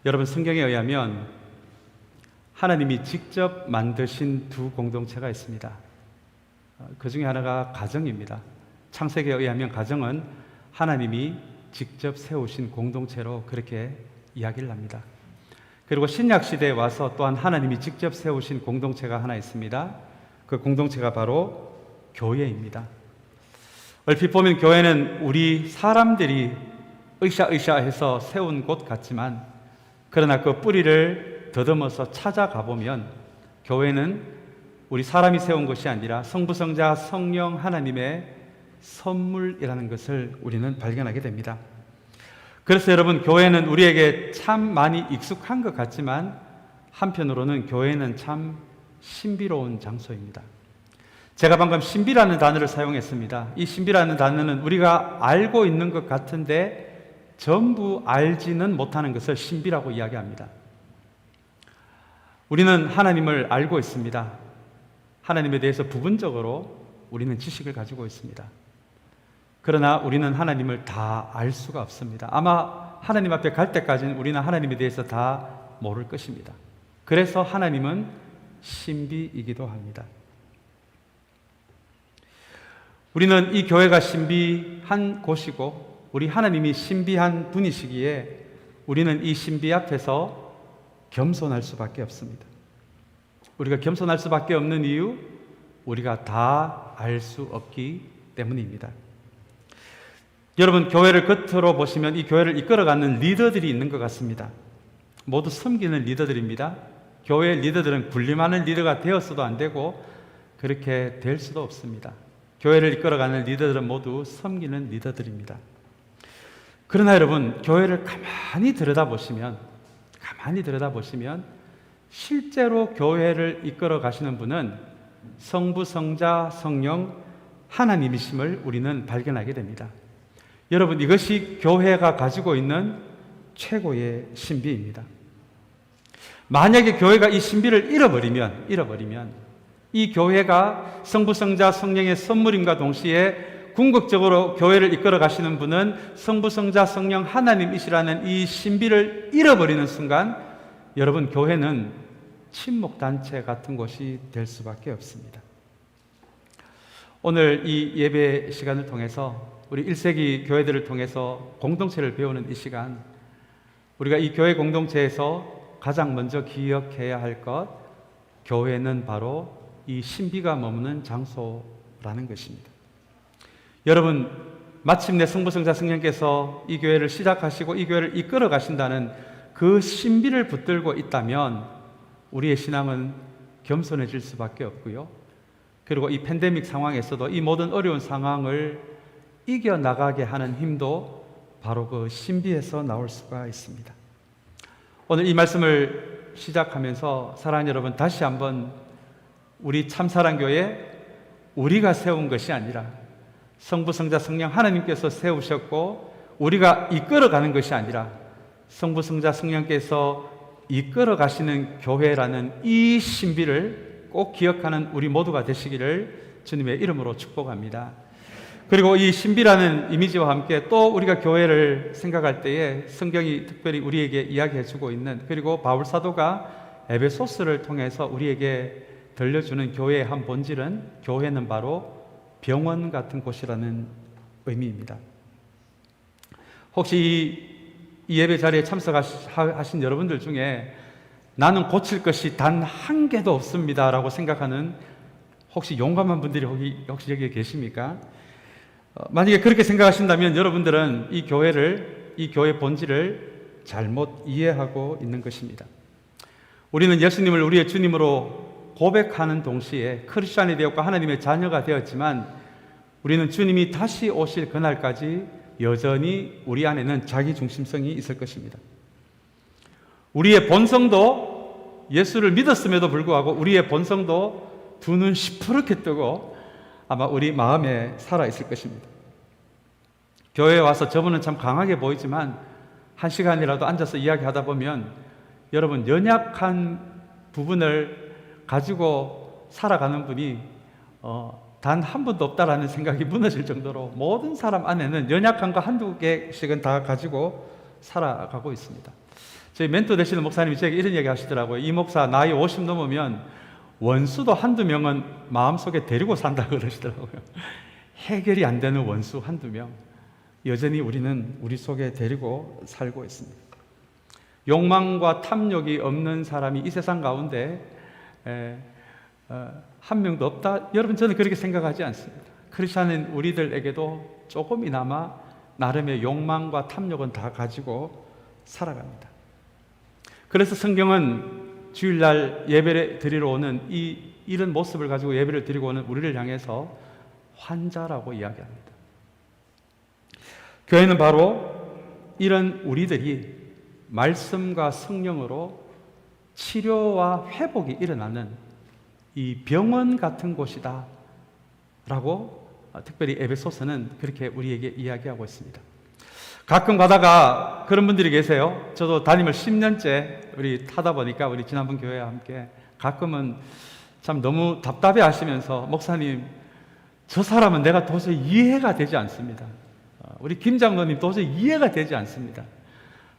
여러분, 성경에 의하면 하나님이 직접 만드신 두 공동체가 있습니다. 그 중에 하나가 가정입니다. 창세기에 의하면 가정은 하나님이 직접 세우신 공동체로 그렇게 이야기를 합니다. 그리고 신약 시대에 와서 또한 하나님이 직접 세우신 공동체가 하나 있습니다. 그 공동체가 바로 교회입니다. 얼핏 보면 교회는 우리 사람들이 으쌰으쌰해서 세운 곳 같지만, 그러나 그 뿌리를 더듬어서 찾아가 보면 교회는 우리 사람이 세운 것이 아니라 성부, 성자, 성령 하나님의 선물이라는 것을 우리는 발견하게 됩니다. 그래서 여러분, 교회는 우리에게 참 많이 익숙한 것 같지만 한편으로는 교회는 참 신비로운 장소입니다. 제가 방금 신비라는 단어를 사용했습니다. 이 신비라는 단어는 우리가 알고 있는 것 같은데 전부 알지는 못하는 것을 신비라고 이야기합니다. 우리는 하나님을 알고 있습니다. 하나님에 대해서 부분적으로 우리는 지식을 가지고 있습니다. 그러나 우리는 하나님을 다 알 수가 없습니다. 아마 하나님 앞에 갈 때까지는 우리는 하나님에 대해서 다 모를 것입니다. 그래서 하나님은 신비이기도 합니다. 우리는 이 교회가 신비한 곳이고 우리 하나님이 신비한 분이시기에 우리는 이 신비 앞에서 겸손할 수밖에 없습니다. 우리가 겸손할 수밖에 없는 이유, 우리가 다 알 수 없기 때문입니다. 여러분, 교회를 겉으로 보시면 이 교회를 이끌어가는 리더들이 있는 것 같습니다. 모두 섬기는 리더들입니다. 교회 리더들은 군림하는 리더가 되었어도 안 되고 그렇게 될 수도 없습니다. 교회를 이끌어가는 리더들은 모두 섬기는 리더들입니다. 그러나 여러분, 교회를 가만히 들여다보시면 실제로 교회를 이끌어 가시는 분은 성부, 성자, 성령 하나님이심을 우리는 발견하게 됩니다. 여러분, 이것이 교회가 가지고 있는 최고의 신비입니다. 만약에 교회가 이 신비를 잃어버리면 이 교회가 성부, 성자, 성령의 선물임과 동시에 궁극적으로 교회를 이끌어 가시는 분은 성부, 성자, 성령 하나님이시라는 이 신비를 잃어버리는 순간 여러분, 교회는 침묵단체 같은 곳이 될 수밖에 없습니다. 오늘 이 예배 시간을 통해서 우리 1세기 교회들을 통해서 공동체를 배우는 이 시간, 우리가 이 교회 공동체에서 가장 먼저 기억해야 할 것, 교회는 바로 이 신비가 머무는 장소라는 것입니다. 여러분, 마침내 성부, 성자, 성령께서 이 교회를 시작하시고 이 교회를 이끌어 가신다는 그 신비를 붙들고 있다면 우리의 신앙은 겸손해질 수밖에 없고요. 그리고 이 팬데믹 상황에서도 이 모든 어려운 상황을 이겨나가게 하는 힘도 바로 그 신비에서 나올 수가 있습니다. 오늘 이 말씀을 시작하면서 사랑하는 여러분, 다시 한번 우리 참사랑교회, 우리가 세운 것이 아니라 성부, 성자, 성령 하나님께서 세우셨고 우리가 이끌어가는 것이 아니라 성부, 성자, 성령께서 이끌어 가시는 교회라는 이 신비를 꼭 기억하는 우리 모두가 되시기를 주님의 이름으로 축복합니다. 그리고 이 신비라는 이미지와 함께 또 우리가 교회를 생각할 때에 성경이 특별히 우리에게 이야기해 주고 있는, 그리고 바울 사도가 에베소스를 통해서 우리에게 들려주는 교회의 한 본질은, 교회는 바로 병원 같은 곳이라는 의미입니다. 혹시 이 예배 자리에 참석하신 여러분들 중에 나는 고칠 것이 단 한 개도 없습니다 라고 생각하는 혹시 용감한 분들이 혹시 여기에 계십니까? 만약에 그렇게 생각하신다면 여러분들은 이 교회 본질을 잘못 이해하고 있는 것입니다. 우리는 예수님을 우리의 주님으로 고백하는 동시에 크리스찬이 되었고 하나님의 자녀가 되었지만 우리는 주님이 다시 오실 그날까지 여전히 우리 안에는 자기중심성이 있을 것입니다. 우리의 본성도 예수를 믿었음에도 불구하고 우리의 본성도 두 눈 시퍼렇게 뜨고 아마 우리 마음에 살아있을 것입니다. 교회에 와서 저분은 참 강하게 보이지만 한 시간이라도 앉아서 이야기하다 보면 여러분, 연약한 부분을 가지고 살아가는 분이 단 한 분도 없다라는 생각이 무너질 정도로 모든 사람 안에는 연약한 거 한두 개씩은 다 가지고 살아가고 있습니다. 저희 멘토 되시는 목사님이 제게 이런 얘기 하시더라고요. 이 목사 나이 50 넘으면 원수도 한두 명은 마음속에 데리고 산다 그러시더라고요. 해결이 안 되는 원수 한두 명 여전히 우리는 우리 속에 데리고 살고 있습니다. 욕망과 탐욕이 없는 사람이 이 세상 가운데 한 명도 없다? 여러분, 저는 그렇게 생각하지 않습니다. 크리스찬인 우리들에게도 조금이나마 나름의 욕망과 탐욕은 다 가지고 살아갑니다. 그래서 성경은 주일날 예배를 드리러 오는 이런 모습을 가지고 예배를 드리고 오는 우리를 향해서 환자라고 이야기합니다. 교회는 바로 이런 우리들이 말씀과 성령으로 치료와 회복이 일어나는 이 병원 같은 곳이다 라고 특별히 에베소서는 그렇게 우리에게 이야기하고 있습니다. 가끔 가다가 그런 분들이 계세요. 저도 담임을 10년째 우리 타다 보니까 우리 지난번 교회와 함께 가끔은 참 너무 답답해 하시면서 목사님, 저 사람은 내가 도저히 이해가 되지 않습니다. 우리 김 장로님 도저히 이해가 되지 않습니다.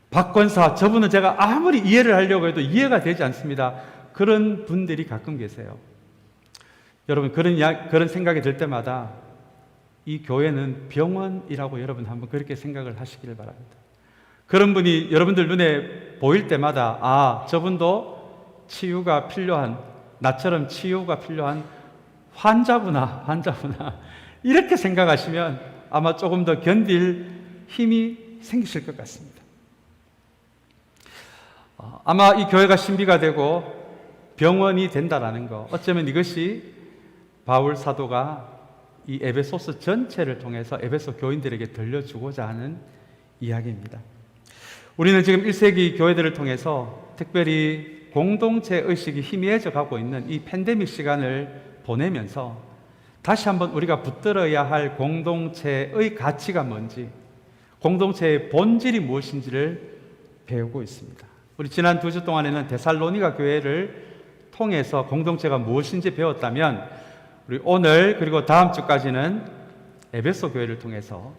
박 권사, 저분은 제가 아무리 이해를 하려고 해도 이해가 되지 않습니다. 그런 분들이 가끔 계세요. 여러분, 그런 생각이 들 때마다 이 교회는 병원이라고 여러분 한번 그렇게 생각을 하시기를 바랍니다. 그런 분이 여러분들 눈에 보일 때마다 아, 저분도 치유가 필요한, 나처럼 치유가 필요한 환자구나 이렇게 생각하시면 아마 조금 더 견딜 힘이 생기실 것 같습니다. 아마 이 교회가 신비가 되고 병원이 된다라는 거, 어쩌면 이것이 바울 사도가 이 에베소서 전체를 통해서 에베소 교인들에게 들려주고자 하는 이야기입니다. 우리는 지금 1세기 교회들을 통해서 특별히 공동체 의식이 희미해져 가고 있는 이 팬데믹 시간을 보내면서 다시 한번 우리가 붙들어야 할 공동체의 가치가 뭔지, 공동체의 본질이 무엇인지를 배우고 있습니다. 우리 지난 2주 동안에는 데살로니가 교회를 통해서 공동체가 무엇인지 배웠다면 우리 오늘 그리고 다음 주까지는 에베소 교회를 통해서,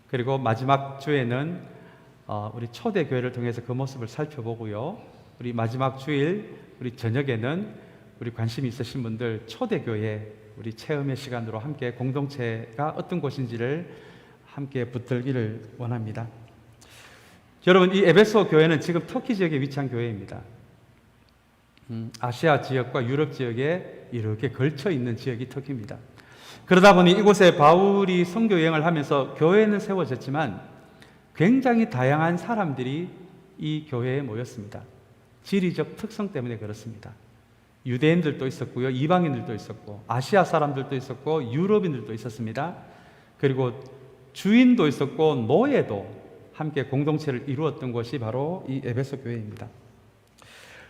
그리고 마지막 주에는 우리 초대 교회를 통해서 그 모습을 살펴보고요. 우리 마지막 주일 우리 저녁에는 우리 관심이 있으신 분들 초대 교회 우리 체험의 시간으로 함께 공동체가 어떤 곳인지를 함께 붙들기를 원합니다. 여러분, 이 에베소 교회는 지금 터키 지역에 위치한 교회입니다. 아시아 지역과 유럽 지역에 이렇게 걸쳐 있는 지역이 터키입니다. 그러다 보니 이곳에 바울이 선교 여행을 하면서 교회는 세워졌지만 굉장히 다양한 사람들이 이 교회에 모였습니다. 지리적 특성 때문에 그렇습니다. 유대인들도 있었고요, 이방인들도 있었고, 아시아 사람들도 있었고, 유럽인들도 있었습니다. 그리고 주인도 있었고, 노예도 함께 공동체를 이루었던 곳이 바로 이 에베소 교회입니다.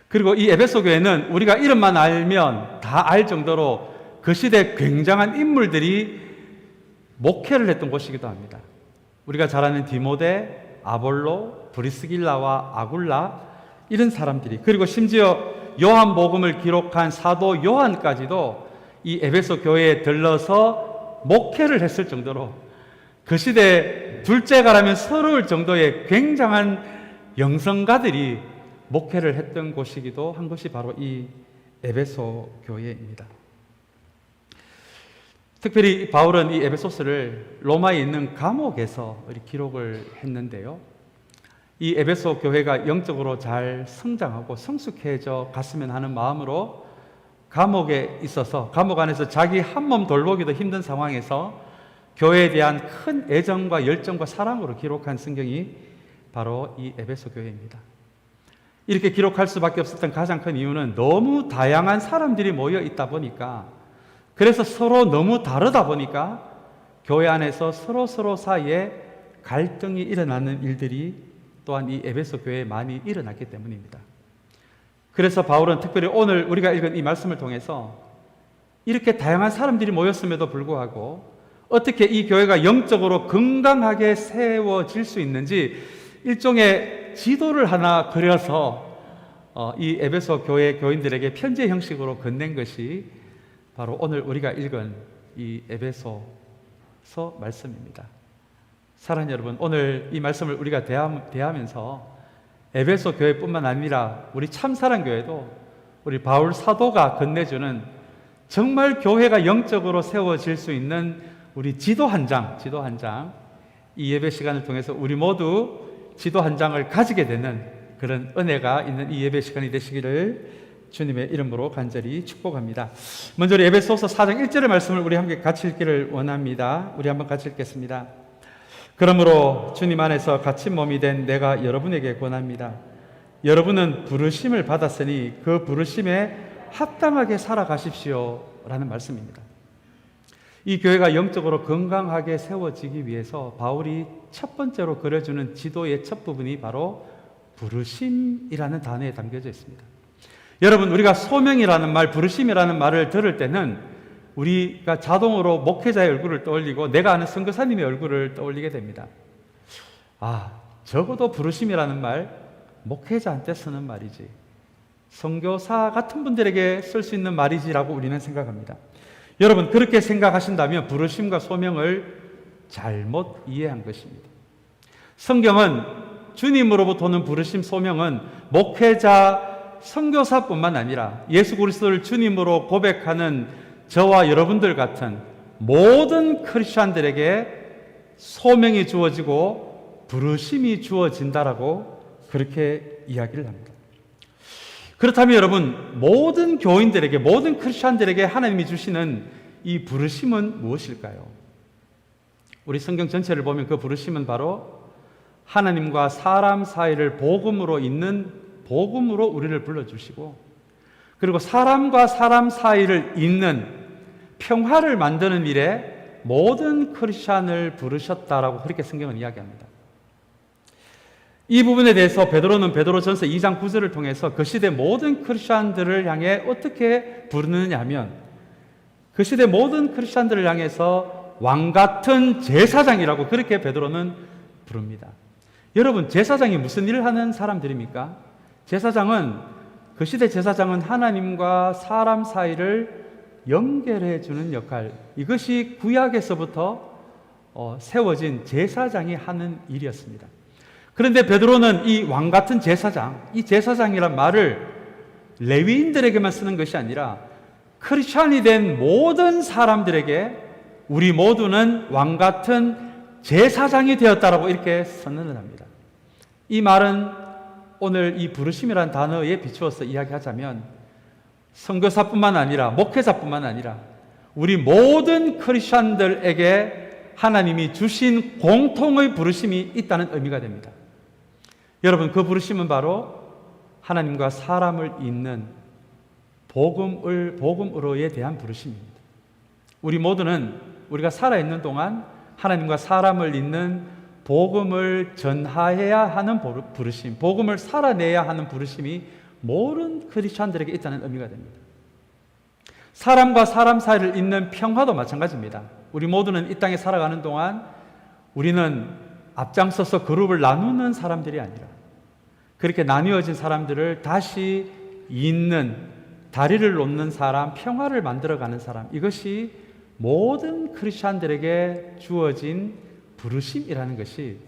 그리고 이 에베소 교회는 우리가 이름만 알면 다 알 정도로 그 시대 굉장한 인물들이 목회를 했던 곳이기도 합니다. 우리가 잘 아는 디모데, 아볼로, 브리스길라와 아굴라, 이런 사람들이, 그리고 심지어 요한복음을 기록한 사도 요한까지도 이 에베소 교회에 들러서 목회를 했을 정도로 그 시대 둘째가라면 서러울 정도의 굉장한 영성가들이 목회를 했던 곳이기도 한 것이 바로 이 에베소 교회입니다. 특별히 바울은 이 에베소서를 로마에 있는 감옥에서 기록을 했는데요. 이 에베소 교회가 영적으로 잘 성장하고 성숙해져 갔으면 하는 마음으로 감옥에 있어서, 감옥 안에서 자기 한 몸 돌보기도 힘든 상황에서 교회에 대한 큰 애정과 열정과 사랑으로 기록한 성경이 바로 이 에베소 교회입니다. 이렇게 기록할 수밖에 없었던 가장 큰 이유는 너무 다양한 사람들이 모여 있다 보니까, 그래서 서로 너무 다르다 보니까 교회 안에서 서로 사이에 갈등이 일어나는 일들이 또한 이 에베소 교회에 많이 일어났기 때문입니다. 그래서 바울은 특별히 오늘 우리가 읽은 이 말씀을 통해서 이렇게 다양한 사람들이 모였음에도 불구하고 어떻게 이 교회가 영적으로 건강하게 세워질 수 있는지 일종의 지도를 하나 그려서 이 에베소 교회 교인들에게 편지 형식으로 건넨 것이 바로 오늘 우리가 읽은 이 에베소서 말씀입니다. 사랑하는 여러분, 오늘 이 말씀을 우리가 대하면서 에베소 교회뿐만 아니라 우리 참사랑 교회도 우리 바울 사도가 건네주는 정말 교회가 영적으로 세워질 수 있는 우리 지도 한 장, 이 예배 시간을 통해서 우리 모두 지도 한 장을 가지게 되는 그런 은혜가 있는 이 예배 시간이 되시기를 주님의 이름으로 간절히 축복합니다. 먼저 우리 에베소서 4장 1절의 말씀을 우리 함께 같이 읽기를 원합니다. 우리 한번 같이 읽겠습니다. 그러므로 주님 안에서 갇힌 몸이 된 내가 여러분에게 권합니다. 여러분은 부르심을 받았으니 그 부르심에 합당하게 살아가십시오 라는 말씀입니다. 이 교회가 영적으로 건강하게 세워지기 위해서 바울이 첫 번째로 그려주는 지도의 첫 부분이 바로 부르심이라는 단어에 담겨져 있습니다. 여러분, 우리가 소명이라는 말, 부르심이라는 말을 들을 때는 우리가 자동으로 목회자의 얼굴을 떠올리고 내가 아는 선교사님의 얼굴을 떠올리게 됩니다. 적어도 부르심이라는 말, 목회자한테 쓰는 말이지, 선교사 같은 분들에게 쓸 수 있는 말이지라고 우리는 생각합니다. 여러분, 그렇게 생각하신다면 부르심과 소명을 잘못 이해한 것입니다. 성경은 주님으로부터 오는 부르심, 소명은 목회자, 선교사뿐만 아니라 예수 그리스도를 주님으로 고백하는 저와 여러분들 같은 모든 크리스찬들에게 소명이 주어지고 부르심이 주어진다라고 그렇게 이야기를 합니다. 그렇다면 여러분, 모든 교인들에게, 모든 크리스찬들에게 하나님이 주시는 이 부르심은 무엇일까요? 우리 성경 전체를 보면 그 부르심은 바로 하나님과 사람 사이를 복음으로 잇는, 복음으로 우리를 불러주시고, 그리고 사람과 사람 사이를 잇는 평화를 만드는 일에 모든 크리스찬을 부르셨다라고 그렇게 성경은 이야기합니다. 이 부분에 대해서 베드로는 베드로전서 2장 9절을 통해서 그 시대 모든 크리스찬들을 향해 어떻게 부르느냐 하면, 그 시대 모든 크리스찬들을 향해서 왕같은 제사장이라고 그렇게 베드로는 부릅니다. 여러분, 제사장이 무슨 일을 하는 사람들입니까? 그 시대 제사장은 하나님과 사람 사이를 연결해 주는 역할, 이것이 구약에서부터 세워진 제사장이 하는 일이었습니다. 그런데 베드로는 이 왕같은 제사장, 이 제사장이란 말을 레위인들에게만 쓰는 것이 아니라 크리스찬이 된 모든 사람들에게 우리 모두는 왕같은 제사장이 되었다라고 이렇게 선언을 합니다. 이 말은 오늘 이 부르심이라는 단어에 비추어서 이야기하자면 선교사뿐만 아니라 목회자뿐만 아니라 우리 모든 크리스찬들에게 하나님이 주신 공통의 부르심이 있다는 의미가 됩니다. 여러분, 그 부르심은 바로 하나님과 사람을 잇는 복음으로에 대한 부르심입니다. 우리 모두는 우리가 살아있는 동안 하나님과 사람을 잇는 복음을 전하여야 하는 부르심, 복음을 살아내야 하는 부르심이 모든 크리스찬들에게 있다는 의미가 됩니다. 사람과 사람 사이를 잇는 평화도 마찬가지입니다. 우리 모두는 이 땅에 살아가는 동안 우리는 앞장서서 그룹을 나누는 사람들이 아니라 그렇게 나뉘어진 사람들을 다시 잇는, 다리를 놓는 사람, 평화를 만들어가는 사람, 이것이 모든 크리스찬들에게 주어진 부르심이라는 것이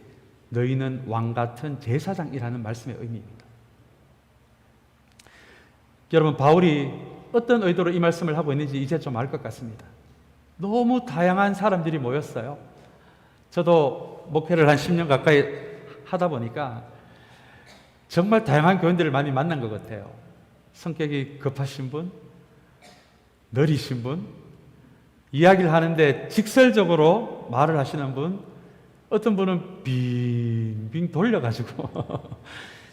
너희는 왕같은 제사장이라는 말씀의 의미입니다. 여러분, 바울이 어떤 의도로 이 말씀을 하고 있는지 이제 좀 알 것 같습니다. 너무 다양한 사람들이 모였어요. 저도 목회를 한 10년 가까이 하다 보니까 정말 다양한 교인들을 많이 만난 것 같아요. 성격이 급하신 분, 느리신 분, 이야기를 하는데 직설적으로 말을 하시는 분, 어떤 분은 빙빙 돌려가지고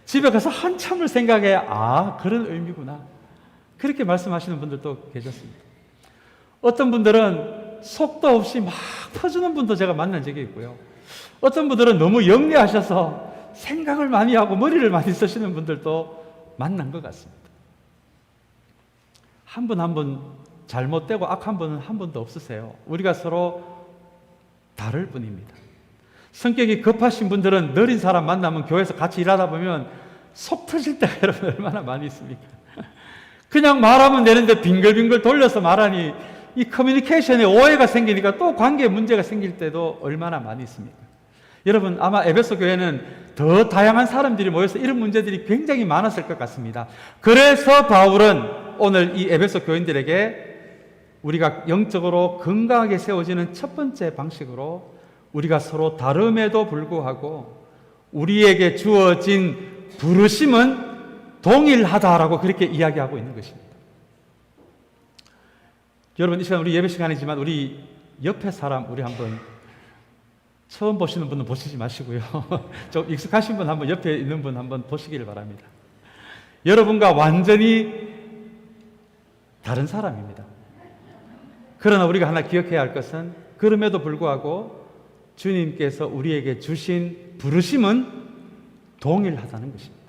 집에 가서 한참을 생각해, 그런 의미구나, 그렇게 말씀하시는 분들도 계셨습니다. 어떤 분들은 속도 없이 막 퍼주는 분도 제가 만난 적이 있고요. 어떤 분들은 너무 영리하셔서 생각을 많이 하고 머리를 많이 쓰시는 분들도 만난 것 같습니다. 한 분 한 분 잘못되고 악한 분은 한 분도 없으세요. 우리가 서로 다를 뿐입니다. 성격이 급하신 분들은 느린 사람 만나면 교회에서 같이 일하다 보면 속 터질 때가 여러분 얼마나 많이 있습니까? 그냥 말하면 되는데 빙글빙글 돌려서 말하니 이 커뮤니케이션에 오해가 생기니까 또 관계에 문제가 생길 때도 얼마나 많이 있습니까? 여러분, 아마 에베소 교회는 더 다양한 사람들이 모여서 이런 문제들이 굉장히 많았을 것 같습니다. 그래서 바울은 오늘 이 에베소 교인들에게 우리가 영적으로 건강하게 세워지는 첫 번째 방식으로 우리가 서로 다름에도 불구하고 우리에게 주어진 부르심은 동일하다라고 그렇게 이야기하고 있는 것입니다. 여러분, 이 시간 우리 예배 시간이지만 우리 옆에 사람 우리 한번 처음 보시는 분은 보시지 마시고요. 좀 익숙하신 분 한번 옆에 있는 분 한번 보시기를 바랍니다. 여러분과 완전히 다른 사람입니다. 그러나 우리가 하나 기억해야 할 것은 그럼에도 불구하고 주님께서 우리에게 주신 부르심은 동일하다는 것입니다.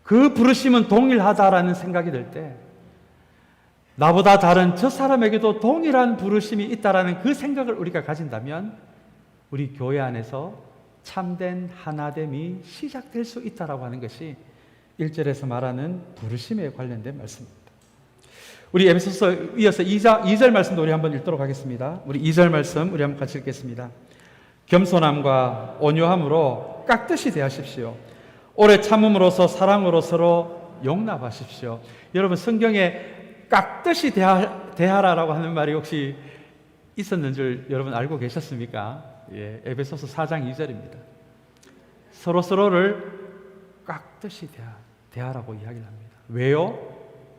그 부르심은 동일하다라는 생각이 들 때 나보다 다른 저 사람에게도 동일한 부르심이 있다라는 그 생각을 우리가 가진다면 우리 교회 안에서 참된 하나됨이 시작될 수 있다라고 하는 것이 1절에서 말하는 부르심에 관련된 말씀입니다. 우리 에베소서 이어서 2절 말씀도 우리 한번 읽도록 하겠습니다. 우리 2절 말씀 우리 한번 같이 읽겠습니다. 겸손함과 온유함으로 깍듯이 대하십시오. 오래 참음으로써 사랑으로 서로 용납하십시오. 여러분, 성경에 깍듯이 대하라라고 하는 말이 혹시 있었는 줄 여러분 알고 계셨습니까? 예, 에베소서 4장 2절입니다. 서로서로를 깍듯이 대하라고 이야기를 합니다. 왜요?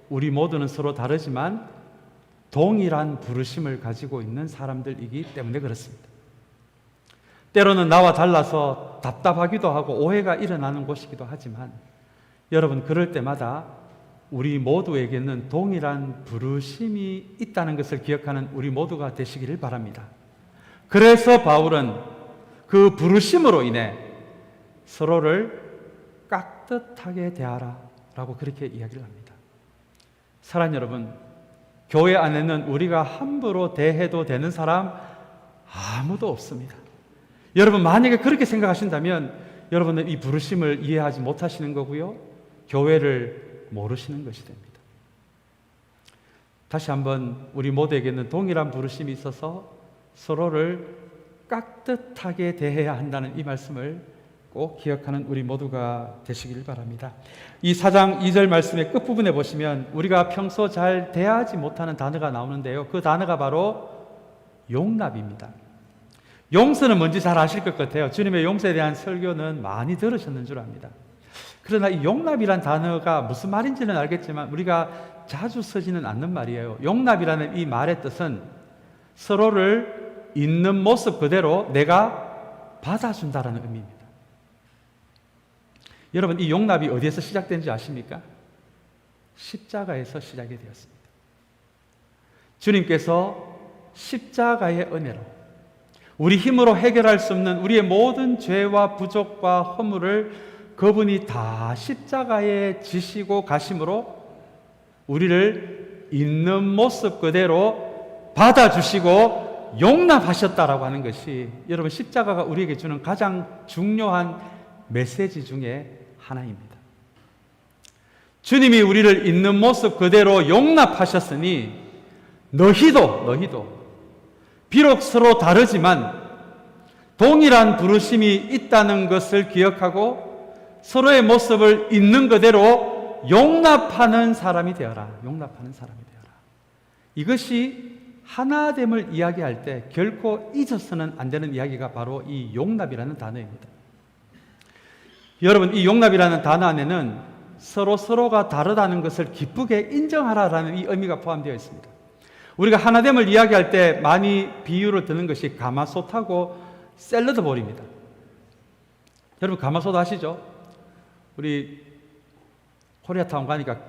우리 모두는 서로 다르지만 동일한 부르심을 가지고 있는 사람들이기 때문에 그렇습니다. 때로는 나와 달라서 답답하기도 하고 오해가 일어나는 곳이기도 하지만 여러분, 그럴 때마다 우리 모두에게는 동일한 부르심이 있다는 것을 기억하는 우리 모두가 되시기를 바랍니다. 그래서 바울은 그 부르심으로 인해 서로를 깍듯하게 대하라 라고 그렇게 이야기를 합니다. 사랑하는 여러분, 교회 안에는 우리가 함부로 대해도 되는 사람 아무도 없습니다. 여러분, 만약에 그렇게 생각하신다면 여러분은 이 부르심을 이해하지 못하시는 거고요, 교회를 모르시는 것이 됩니다. 다시 한번 우리 모두에게는 동일한 부르심이 있어서 서로를 깍듯하게 대해야 한다는 이 말씀을 꼭 기억하는 우리 모두가 되시길 바랍니다. 이 4장 2절 말씀의 끝부분에 보시면 우리가 평소 잘 대하지 못하는 단어가 나오는데요, 그 단어가 바로 용납입니다. 용서는 뭔지 잘 아실 것 같아요. 주님의 용서에 대한 설교는 많이 들으셨는 줄 압니다. 그러나 이 용납이란 단어가 무슨 말인지는 알겠지만 우리가 자주 쓰지는 않는 말이에요. 용납이라는 이 말의 뜻은 서로를 있는 모습 그대로 내가 받아준다라는 의미입니다. 여러분, 이 용납이 어디에서 시작된지 아십니까? 십자가에서 시작이 되었습니다. 주님께서 십자가의 은혜로 우리 힘으로 해결할 수 없는 우리의 모든 죄와 부족과 허물을 그분이 다 십자가에 지시고 가심으로 우리를 있는 모습 그대로 받아주시고 용납하셨다라고 하는 것이 여러분, 십자가가 우리에게 주는 가장 중요한 메시지 중에 하나입니다. 주님이 우리를 있는 모습 그대로 용납하셨으니 너희도 비록 서로 다르지만 동일한 부르심이 있다는 것을 기억하고 서로의 모습을 있는 그대로 용납하는 사람이 되어라. 용납하는 사람이 되어라. 이것이 하나됨을 이야기할 때 결코 잊어서는 안 되는 이야기가 바로 이 용납이라는 단어입니다. 여러분, 이 용납이라는 단어 안에는 서로가 다르다는 것을 기쁘게 인정하라라는 이 의미가 포함되어 있습니다. 우리가 하나됨을 이야기할 때 많이 비유를 드는 것이 가마솥하고 샐러드 볼입니다. 여러분, 가마솥 아시죠? 우리 코리아타운 가니까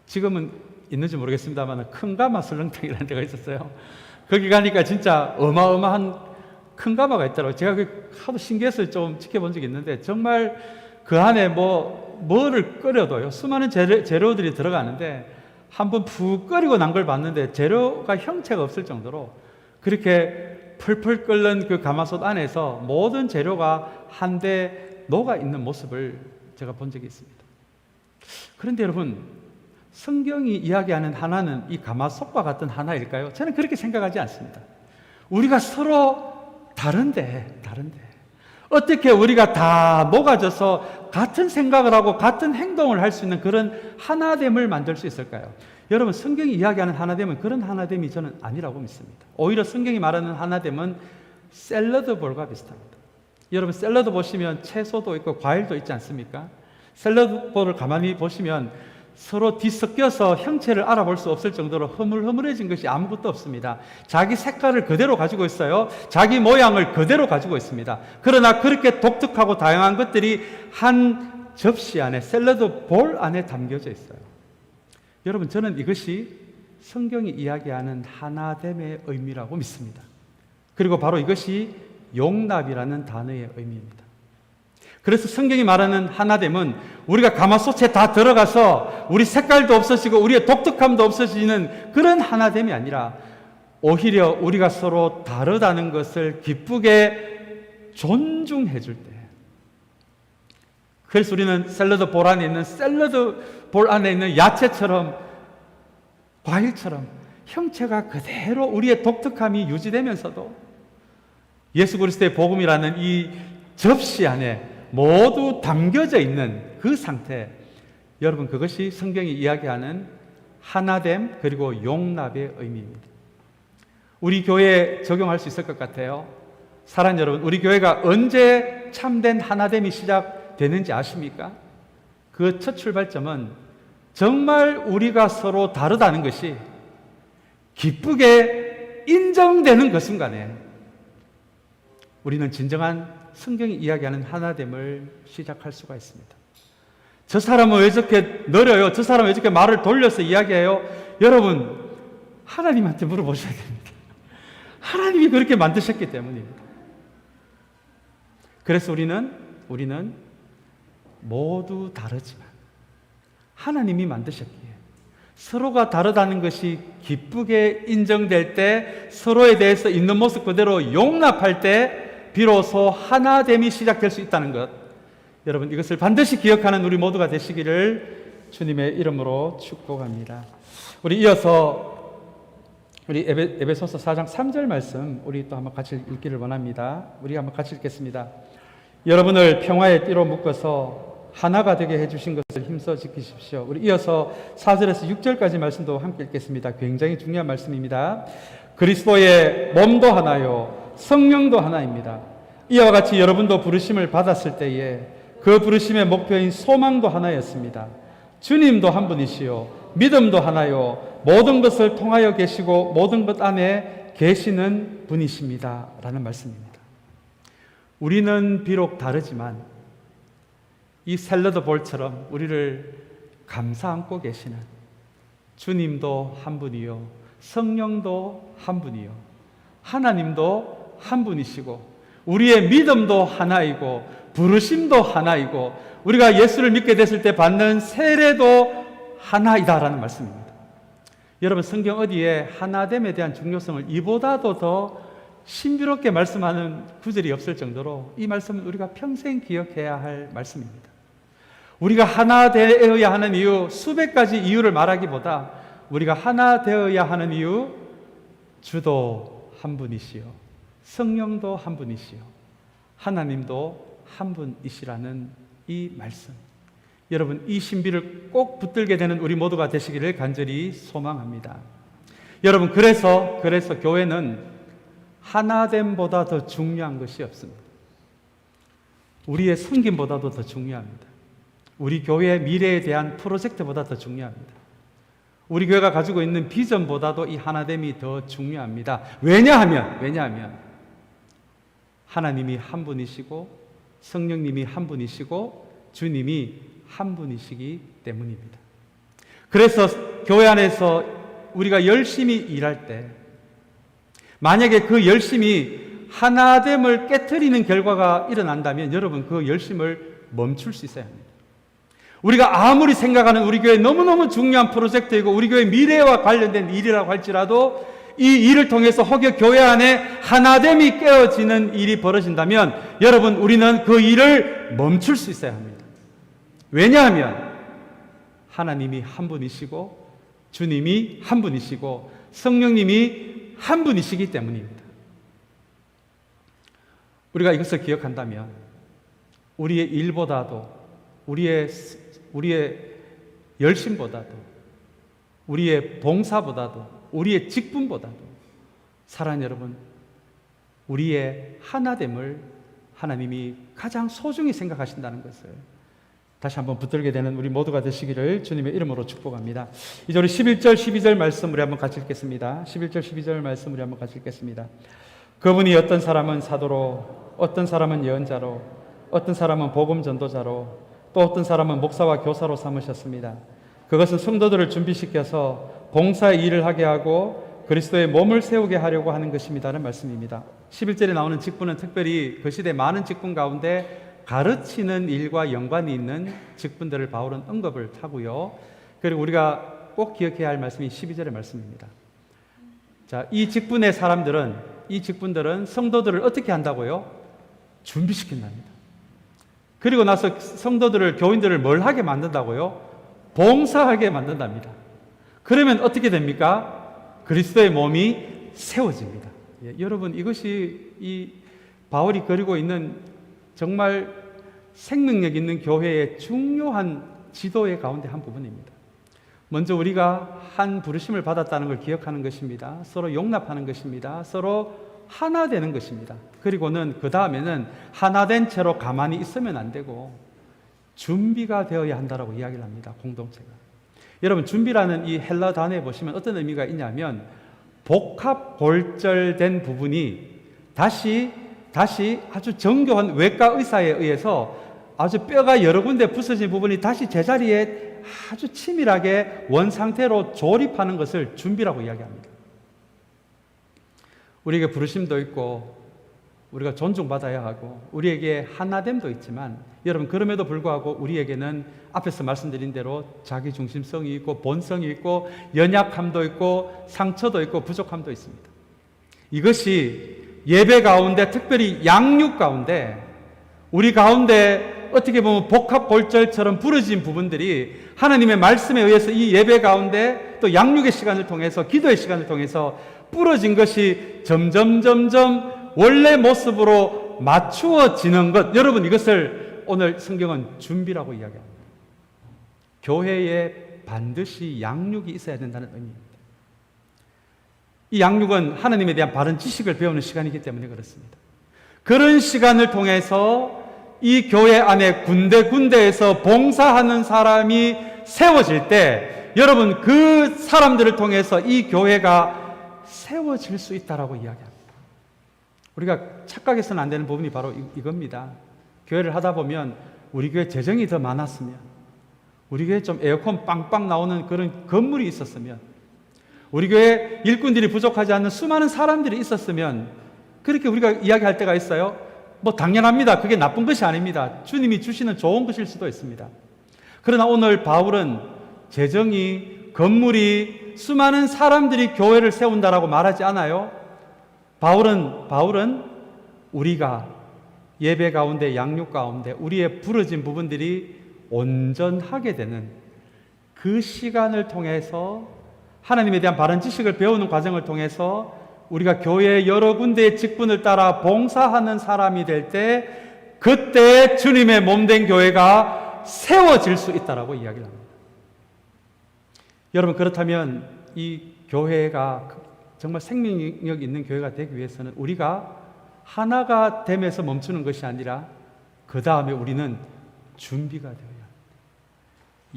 지금은 있는지 모르겠습니다만 큰 가마 설렁탕이라는 데가 있었어요. 거기 가니까 진짜 어마어마한 큰 가마가 있더라고요. 제가 하도 신기해서 좀 지켜본 적이 있는데 정말 그 안에 뭐를 끓여도요, 수많은 재료들이 들어가는데 한번 푹 끓이고 난 걸 봤는데 재료가 형체가 없을 정도로 그렇게 풀풀 끓는 그 가마솥 안에서 모든 재료가 한데 녹아 있는 모습을 제가 본 적이 있습니다. 그런데 여러분, 성경이 이야기하는 하나는 이 가마솥과 같은 하나일까요? 저는 그렇게 생각하지 않습니다. 우리가 서로 다른데 어떻게 우리가 다 녹아져서 같은 생각을 하고 같은 행동을 할 수 있는 그런 하나됨을 만들 수 있을까요? 여러분, 성경이 이야기하는 하나됨은 그런 하나됨이 저는 아니라고 믿습니다. 오히려 성경이 말하는 하나됨은 샐러드 볼과 비슷합니다. 여러분, 샐러드 보시면 채소도 있고 과일도 있지 않습니까? 샐러드 볼을 가만히 보시면 서로 뒤섞여서 형체를 알아볼 수 없을 정도로 흐물흐물해진 것이 아무것도 없습니다. 자기 색깔을 그대로 가지고 있어요. 자기 모양을 그대로 가지고 있습니다. 그러나 그렇게 독특하고 다양한 것들이 한 접시 안에, 샐러드 볼 안에 담겨져 있어요. 여러분, 저는 이것이 성경이 이야기하는 하나됨의 의미라고 믿습니다. 그리고 바로 이것이 용납이라는 단어의 의미입니다. 그래서 성경이 말하는 하나됨은 우리가 가마솥에 다 들어가서 우리 색깔도 없어지고 우리의 독특함도 없어지는 그런 하나됨이 아니라 오히려 우리가 서로 다르다는 것을 기쁘게 존중해 줄 때, 그래서 우리는 샐러드 볼 안에 있는 야채처럼 과일처럼 형체가 그대로 우리의 독특함이 유지되면서도 예수 그리스도의 복음이라는 이 접시 안에 모두 담겨져 있는 그 상태, 여러분, 그것이 성경이 이야기하는 하나됨 그리고 용납의 의미입니다. 우리 교회에 적용할 수 있을 것 같아요. 사랑하는 여러분, 우리 교회가 언제 참된 하나됨이 시작되는지 아십니까? 그 첫 출발점은 정말 우리가 서로 다르다는 것이 기쁘게 인정되는 그 순간에 우리는 진정한 성경이 이야기하는 하나됨을 시작할 수가 있습니다. 저 사람은 왜 저렇게 느려요? 저 사람은 왜 저렇게 말을 돌려서 이야기해요? 여러분, 하나님한테 물어보셔야 됩니다. 하나님이 그렇게 만드셨기 때문입니다. 그래서 우리는 모두 다르지만 하나님이 만드셨기에 서로가 다르다는 것이 기쁘게 인정될 때, 서로에 대해서 있는 모습 그대로 용납할 때 비로소 하나됨이 시작될 수 있다는 것, 여러분, 이것을 반드시 기억하는 우리 모두가 되시기를 주님의 이름으로 축복합니다. 우리 이어서 우리 에베소서 4장 3절 말씀 우리 또 한번 같이 읽기를 원합니다. 우리 한번 같이 읽겠습니다. 여러분을 평화의 띠로 묶어서 하나가 되게 해주신 것을 힘써 지키십시오. 우리 이어서 4절에서 6절까지 말씀도 함께 읽겠습니다. 굉장히 중요한 말씀입니다. 그리스도의 몸도 하나요 성령도 하나입니다. 이와 같이 여러분도 부르심을 받았을 때에 그 부르심의 목표인 소망도 하나였습니다. 주님도 한 분이시요 믿음도 하나요 모든 것을 통하여 계시고 모든 것 안에 계시는 분이십니다. 라는 말씀입니다. 우리는 비록 다르지만 이 샐러드 볼처럼 우리를 감싸 안고 계시는 주님도 한 분이요 성령도 한 분이요 하나님도 한 분이시고 우리의 믿음도 하나이고 부르심도 하나이고 우리가 예수를 믿게 됐을 때 받는 세례도 하나이다라는 말씀입니다. 여러분, 성경 어디에 하나됨에 대한 중요성을 이보다도 더 신비롭게 말씀하는 구절이 없을 정도로 이 말씀은 우리가 평생 기억해야 할 말씀입니다. 우리가 하나 되어야 하는 이유, 수백 가지 이유를 말하기보다 우리가 하나 되어야 하는 이유, 주도 한 분이시요 성령도 한 분이시요 하나님도 한 분이시라는 이 말씀, 여러분, 이 신비를 꼭 붙들게 되는 우리 모두가 되시기를 간절히 소망합니다. 여러분, 그래서 교회는 하나됨보다 더 중요한 것이 없습니다. 우리의 섬김보다도 더 중요합니다. 우리 교회의 미래에 대한 프로젝트보다 더 중요합니다. 우리 교회가 가지고 있는 비전보다도 이 하나됨이 더 중요합니다. 왜냐하면 하나님이 한 분이시고 성령님이 한 분이시고 주님이 한 분이시기 때문입니다. 그래서 교회 안에서 우리가 열심히 일할 때 만약에 그 열심이 하나됨을 깨트리는 결과가 일어난다면 여러분, 그 열심을 멈출 수 있어야 합니다. 우리가 아무리 생각하는 우리 교회 너무너무 중요한 프로젝트이고 우리 교회 미래와 관련된 일이라고 할지라도 이 일을 통해서 혹여 교회 안에 하나됨이 깨어지는 일이 벌어진다면 여러분, 우리는 그 일을 멈출 수 있어야 합니다. 왜냐하면 하나님이 한 분이시고 주님이 한 분이시고 성령님이 한 분이시기 때문입니다. 우리가 이것을 기억한다면 우리의 일보다도 우리의 열심보다도 우리의 봉사보다도 우리의 직분보다도 사랑하는 여러분, 우리의 하나됨을 하나님이 가장 소중히 생각하신다는 것을 다시 한번 붙들게 되는 우리 모두가 되시기를 주님의 이름으로 축복합니다. 이제 우리 11절 12절 말씀 우리 한번 같이 읽겠습니다. 11절 12절 말씀 우리 한번 같이 읽겠습니다. 그분이 어떤 사람은 사도로, 어떤 사람은 예언자로, 어떤 사람은 복음 전도자로, 또 어떤 사람은 목사와 교사로 삼으셨습니다. 그것은 성도들을 준비시켜서 봉사의 일을 하게 하고 그리스도의 몸을 세우게 하려고 하는 것입니다는 말씀입니다. 11절에 나오는 직분은 특별히 그 시대 많은 직분 가운데 가르치는 일과 연관이 있는 직분들을 바울은 언급을 하고요. 그리고 우리가 꼭 기억해야 할 말씀이 12절의 말씀입니다. 자, 이 직분들은 성도들을 어떻게 한다고요? 준비시킨답니다. 그리고 나서 성도들을, 교인들을 뭘 하게 만든다고요? 봉사하게 만든답니다. 그러면 어떻게 됩니까? 그리스도의 몸이 세워집니다. 예, 여러분, 이것이 이 바울이 그리고 있는 정말 생명력 있는 교회의 중요한 지도의 가운데 한 부분입니다. 먼저 우리가 한 부르심을 받았다는 걸 기억하는 것입니다. 서로 용납하는 것입니다. 서로 하나 되는 것입니다. 그리고는 그 다음에는 하나 된 채로 가만히 있으면 안 되고 준비가 되어야 한다라고 이야기를 합니다. 공동체가. 여러분, 준비라는 이 헬라 단어에 보시면 어떤 의미가 있냐면 복합 골절된 부분이 다시 아주 정교한 외과 의사에 의해서 아주 뼈가 여러 군데 부서진 부분이 다시 제자리에 아주 치밀하게 원상태로 조립하는 것을 준비라고 이야기합니다. 우리에게 부르심도 있고 우리가 존중받아야 하고 우리에게 하나됨도 있지만 여러분, 그럼에도 불구하고 우리에게는 앞에서 말씀드린 대로 자기중심성이 있고 본성이 있고 연약함도 있고 상처도 있고 부족함도 있습니다. 이것이 예배 가운데, 특별히 양육 가운데, 우리 가운데 어떻게 보면 복합골절처럼 부러진 부분들이 하나님의 말씀에 의해서 이 예배 가운데 또 양육의 시간을 통해서, 기도의 시간을 통해서 부러진 것이 점점 원래 모습으로 맞추어지는 것, 여러분, 이것을 오늘 성경은 준비라고 이야기합니다. 교회에 반드시 양육이 있어야 된다는 의미입니다. 이 양육은 하나님에 대한 바른 지식을 배우는 시간이기 때문에 그렇습니다. 그런 시간을 통해서 이 교회 안에 군데군데에서 봉사하는 사람이 세워질 때 여러분, 그 사람들을 통해서 이 교회가 세워질 수 있다라고 이야기합니다. 우리가 착각해서는 안 되는 부분이 바로 이겁니다. 교회를 하다 보면 우리 교회 재정이 더 많았으면, 우리 교회 좀 에어컨 빵빵 나오는 그런 건물이 있었으면, 우리 교회 일꾼들이 부족하지 않는 수많은 사람들이 있었으면, 그렇게 우리가 이야기할 때가 있어요. 뭐 당연합니다. 그게 나쁜 것이 아닙니다. 주님이 주시는 좋은 것일 수도 있습니다. 그러나 오늘 바울은 재정이, 건물이, 수많은 사람들이 교회를 세운다라고 말하지 않아요. 바울은 우리가 예배 가운데, 양육 가운데 우리의 부러진 부분들이 온전하게 되는 그 시간을 통해서, 하나님에 대한 바른 지식을 배우는 과정을 통해서 우리가 교회의 여러 군데의 직분을 따라 봉사하는 사람이 될 때, 그때 주님의 몸된 교회가 세워질 수 있다라고 이야기를 합니다. 여러분, 그렇다면 이 교회가 정말 생명력 있는 교회가 되기 위해서는 우리가 하나가 됨에서 멈추는 것이 아니라 그 다음에 우리는 준비가 되어야 합니다.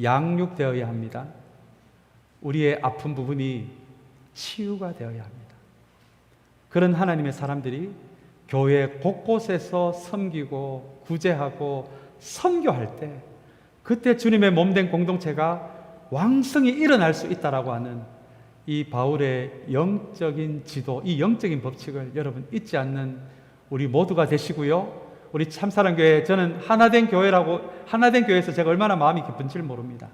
양육되어야 합니다. 우리의 아픈 부분이 치유가 되어야 합니다. 그런 하나님의 사람들이 교회 곳곳에서 섬기고 구제하고 선교할 때, 그때 주님의 몸된 공동체가 왕성히 일어날 수 있다라고 하는 이 바울의 영적인 지도, 이 영적인 법칙을 여러분 잊지 않는 우리 모두가 되시고요. 우리 참사랑교회, 저는 하나된 교회에서 제가 얼마나 마음이 기쁜지를 모릅니다.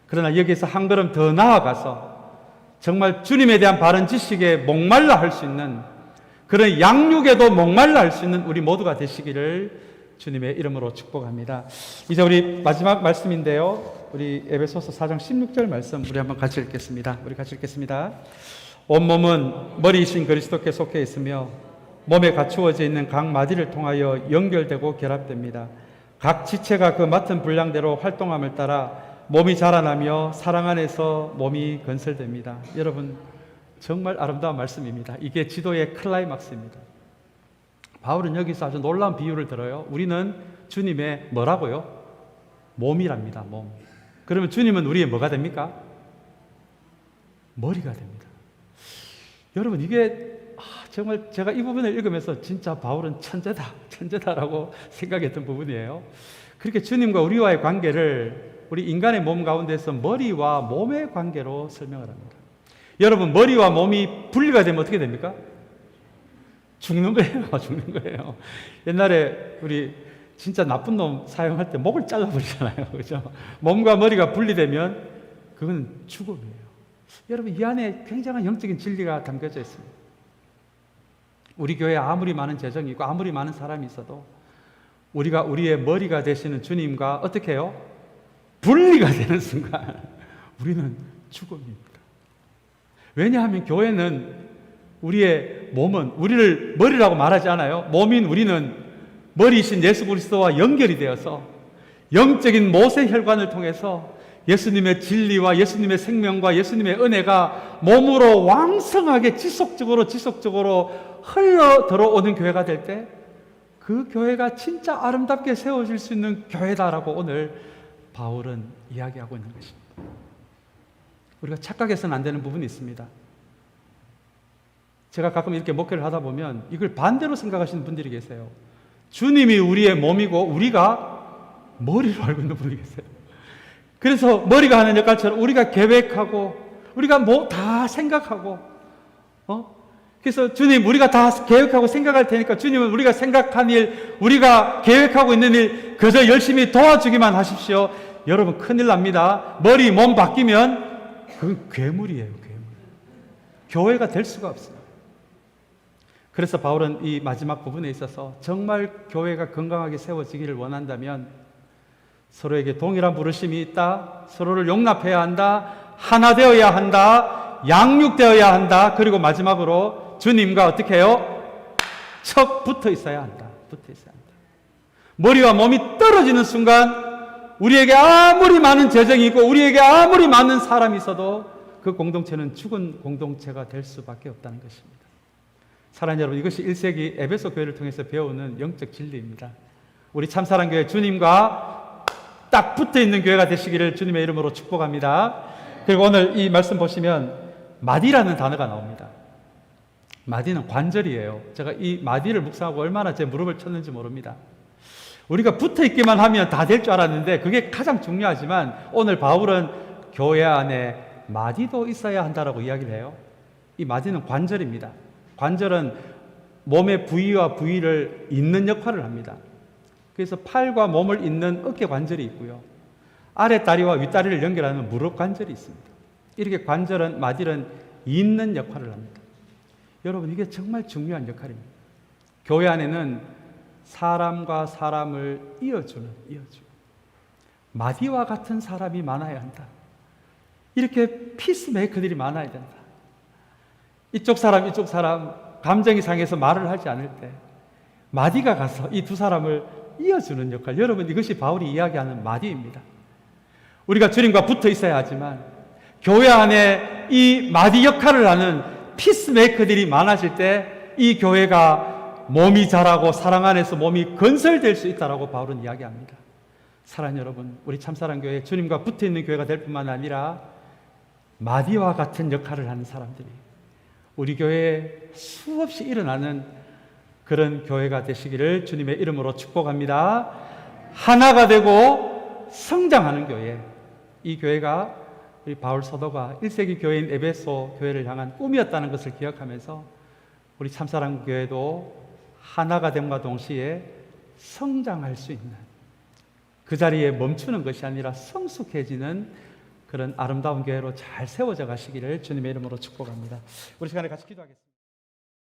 그러나 여기서 한 걸음 더 나아가서 정말 주님에 대한 바른 지식에 목말라 할 수 있는, 그런 양육에도 목말라 할 수 있는 우리 모두가 되시기를 주님의 이름으로 축복합니다. 이제 우리 마지막 말씀인데요. 우리 에베소서 4장 16절 말씀 우리 한번 같이 읽겠습니다. 우리 같이 읽겠습니다. 온몸은 머리이신 그리스도께 속해 있으며 몸에 갖추어져 있는 각 마디를 통하여 연결되고 결합됩니다. 각 지체가 그 맡은 분량대로 활동함을 따라 몸이 자라나며 사랑 안에서 몸이 건설됩니다. 여러분, 정말 아름다운 말씀입니다. 이게 지도의 클라이막스입니다. 바울은 여기서 아주 놀라운 비유를 들어요. 우리는 주님의 뭐라고요? 몸이랍니다. 몸. 그러면 주님은 우리의 뭐가 됩니까? 머리가 됩니다. 여러분, 이게 정말 제가 이 부분을 읽으면서 진짜 바울은 천재다라고 생각했던 부분이에요. 그렇게 주님과 우리와의 관계를 우리 인간의 몸 가운데서 머리와 몸의 관계로 설명을 합니다. 여러분, 머리와 몸이 분리가 되면 어떻게 됩니까? 죽는 거예요. 죽는 거예요. 옛날에 우리 진짜 나쁜 놈 사용할 때 목을 잘라버리잖아요. 그죠? 몸과 머리가 분리되면 그건 죽음이에요. 여러분, 이 안에 굉장한 영적인 진리가 담겨져 있습니다. 우리 교회에 아무리 많은 재정이 있고 아무리 많은 사람이 있어도 우리가 우리의 머리가 되시는 주님과 어떻게 해요? 분리가 되는 순간 우리는 죽음입니다. 왜냐하면 교회는 우리의 몸은 우리를 머리라고 말하지 않아요. 몸인 우리는 머리이신 예수 그리스도와 연결이 되어서 영적인 모세 혈관을 통해서 예수님의 진리와 예수님의 생명과 예수님의 은혜가 몸으로 왕성하게 지속적으로 흘러 들어오는 교회가 될 때 그 교회가 진짜 아름답게 세워질 수 있는 교회다라고 오늘 바울은 이야기하고 있는 것입니다. 우리가 착각해서는 안 되는 부분이 있습니다. 제가 가끔 이렇게 목회를 하다 보면 이걸 반대로 생각하시는 분들이 계세요. 주님이 우리의 몸이고 우리가 머리로 알고 있는 분이 계세요. 그래서 머리가 하는 역할처럼 우리가 계획하고 우리가 뭐 다 생각하고 그래서 주님, 우리가 다 계획하고 생각할 테니까 주님은 우리가 생각한 일, 우리가 계획하고 있는 일 그저 열심히 도와주기만 하십시오. 여러분, 큰일 납니다. 머리, 몸 바뀌면 그건 괴물이에요. 괴물. 교회가 될 수가 없어요. 그래서 바울은 이 마지막 부분에 있어서 정말 교회가 건강하게 세워지기를 원한다면 서로에게 동일한 부르심이 있다. 서로를 용납해야 한다. 하나 되어야 한다. 양육되어야 한다. 그리고 마지막으로 주님과 어떻게 해요? 척 붙어 있어야 한다. 붙어 있어야 한다. 머리와 몸이 떨어지는 순간 우리에게 아무리 많은 재정이 있고 우리에게 아무리 많은 사람이 있어도 그 공동체는 죽은 공동체가 될 수밖에 없다는 것입니다. 사랑하는 여러분, 이것이 1세기 에베소 교회를 통해서 배우는 영적 진리입니다. 우리 참사랑교회 주님과 딱 붙어 있는 교회가 되시기를 주님의 이름으로 축복합니다. 그리고 오늘 이 말씀 보시면 마디라는 단어가 나옵니다. 마디는 관절이에요. 제가 이 마디를 묵상하고 얼마나 제 무릎을 쳤는지 모릅니다. 우리가 붙어 있기만 하면 다 될 줄 알았는데 그게 가장 중요하지만 오늘 바울은 교회 안에 마디도 있어야 한다라고 이야기를 해요. 이 마디는 관절입니다. 관절은 몸의 부위와 부위를 잇는 역할을 합니다. 그래서 팔과 몸을 잇는 어깨 관절이 있고요. 아래 다리와 윗다리를 연결하는 무릎 관절이 있습니다. 이렇게 관절은, 마디는 잇는 역할을 합니다. 여러분, 이게 정말 중요한 역할입니다. 교회 안에는 사람과 사람을 이어주는 마디와 같은 사람이 많아야 한다. 이렇게 피스메이커들이 많아야 된다. 이쪽 사람 감정이 상해서 말을 하지 않을 때 마디가 가서 이 두 사람을 이어주는 역할. 여러분, 이것이 바울이 이야기하는 마디입니다. 우리가 주님과 붙어 있어야 하지만 교회 안에 이 마디 역할을 하는 피스메이커들이 많아질 때 이 교회가 몸이 자라고 사랑 안에서 몸이 건설될 수 있다라고 바울은 이야기합니다. 사랑하는 여러분, 우리 참사랑교회 주님과 붙어 있는 교회가 될 뿐만 아니라 마디와 같은 역할을 하는 사람들이 우리 교회에 수없이 일어나는 그런 교회가 되시기를 주님의 이름으로 축복합니다. 하나가 되고 성장하는 교회, 이 교회가 우리 바울 사도가 1세기 교회인 에베소 교회를 향한 꿈이었다는 것을 기억하면서 우리 참사랑 교회도 하나가 됨과 동시에 성장할 수 있는, 그 자리에 멈추는 것이 아니라 성숙해지는 그런 아름다운 교회로 잘 세워져 가시기를 주님의 이름으로 축복합니다. 우리 시간에 같이 기도하겠습니다.